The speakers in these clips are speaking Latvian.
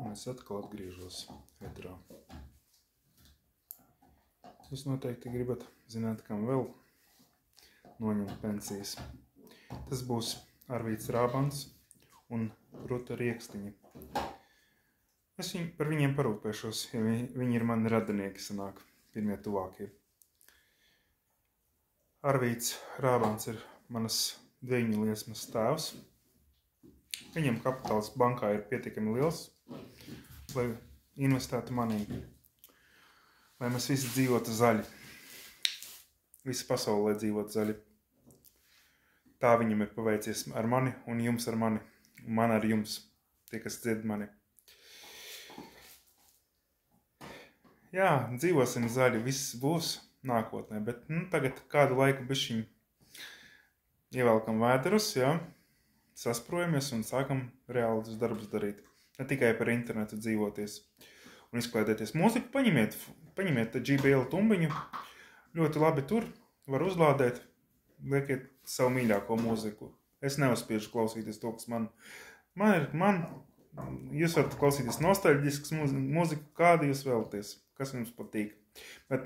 Un es atkal atgriežos etrā. Jūs noteikti gribat zināt, kam vēl noņemt pensijas. Tas būs Arvīds Rābants un Ruta Riekstiņa. Es par viņiem parūpēšos, ja viņi ir mani radinieki sanāk, pirmie tuvākie. Arvīds Rābants ir manas dviņu liesmas tēvs. Viņam kapitāls bankā ir pietiekami liels, lai investētu manī, lai mēs visi dzīvotu zaļi. Visi pasaulē dzīvot zaļi. Tā viņam ir paveicies ar mani un jums ar mani, un man ar jums, tie, kas dzird mani. Jā, dzīvosim zaļi, viss būs nākotnē, bet tagad kādu laiku bišķiņ ievelkam vēderus, jā, sasprojamies un sākam reālus darbus darīt. Ne tikai par internetu dzīvoties un izklaidēties. Mūziku paņemiet JBL tumbiņu, ļoti labi tur, var uzlādēt, liekiet savu mīļāko mūziku. Es neuzspiežu klausīties to, kas jūs varat klausīties nostalģiskas mūziku, kādu jūs vēlaties, kas jums patīk. Bet,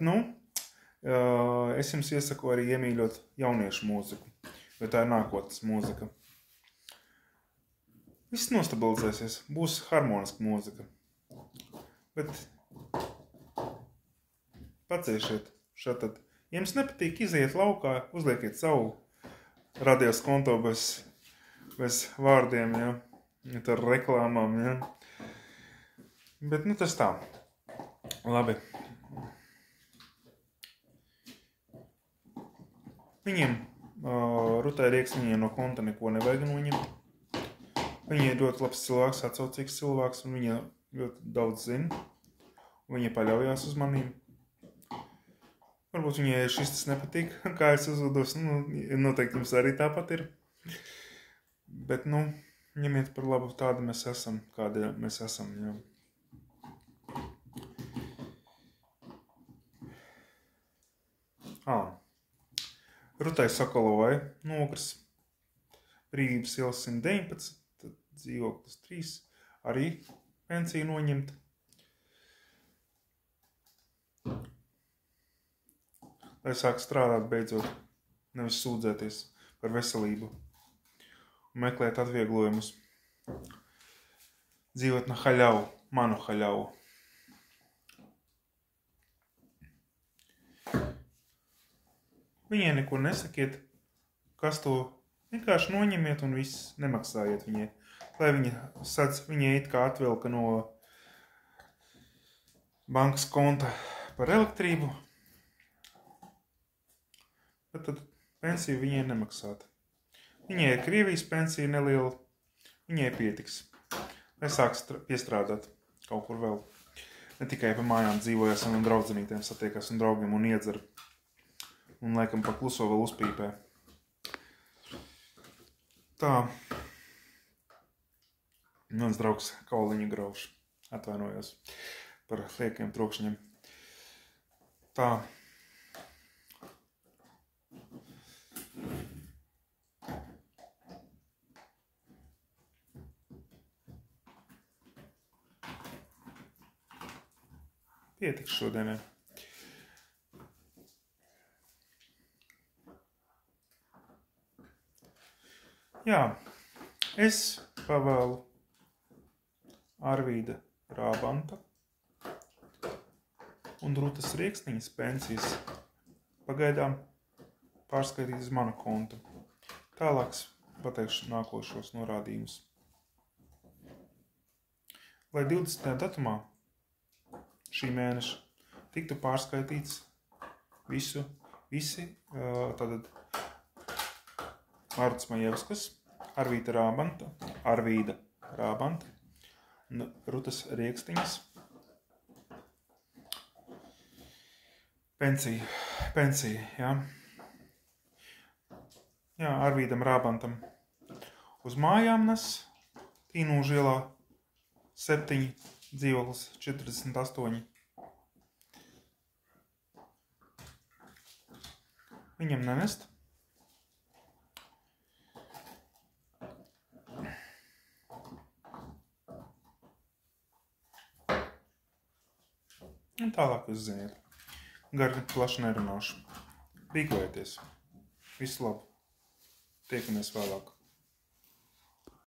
es jums iesaku arī iemīļot jauniešu mūziku, jo tā ir nākotnes mūzika. Viss nostabilizēsies, būs harmoniska mūzika. Bet paciešiet šatad. Ja jums nepatīk iziet laukā, uzliekiet savu radios konto bez vārdiem, ja, ar reklāmām, ja. Bet, tas tā. Labi. Viņiem, Rutai Rieksniņai no konta neko nevajag noņemt. Viņa ir ļoti labs cilvēks, atsaucīgs cilvēks, un viņa ļoti daudz zina. Viņa paļaujās uz manīm. Varbūt viņai šis tas nepatīk, kā es uzvedos. Noteikti jums arī tāpat ir. Bet, ņemiet par labu, tādi mēs esam, kādi mēs esam. Jā. Rutai Sokolovai nogurs Brīvības ielas 119. Dzīvoklis 3, arī pensiju noņemt. Lai sāk strādāt beidzot, nevis sūdzēties par veselību un meklēt atvieglojumus. Dzīvot no haļavu, manu haļavu. Viņai neko nesakiet, kas to vienkārši noņemiet un viss nemaksājiet viņai. Lai viņa it kā atvilka no bankas konta par elektrību, bet tad pensiju viņai nemaksāt. Viņai ir Krievijas pensija neliela, viņai pietiks. Lai sāks piestrādāt kaut kur vēl. Ne tikai pa mājām dzīvojas un draudzenītēm satiekas un draugiem un iedzer. Un laikam pa kluso vēl uzpīpē. Tā. Mans draugs Kauliņu grauž. Atvainojos par liekiem trokšņiem. Tā. Pietiks šodienai. Jā, es pavēlu Arvīda Rābanta un Rutas Riekstiņas pensijas pagaidām pārskaitīt uz manu kontu. Tālāk pateikšu nākošos norādījumus. Lai 20. datumā šī mēneša tiktu pārskaitīts visi tātad Mārtas Majevskas, Arvīda Rābanta un Rutas Riekstiņas pensija, jā. Jā, Arvīdam Rābantam uz mājām nes Tīnūžu ielā 7, dzīvoklis 48. Viņam nenest. Un tālāk jūs ziniet. Gari plaši nerunāšu. Rīkojieties. Visu labu. Tiekamies vēlāk.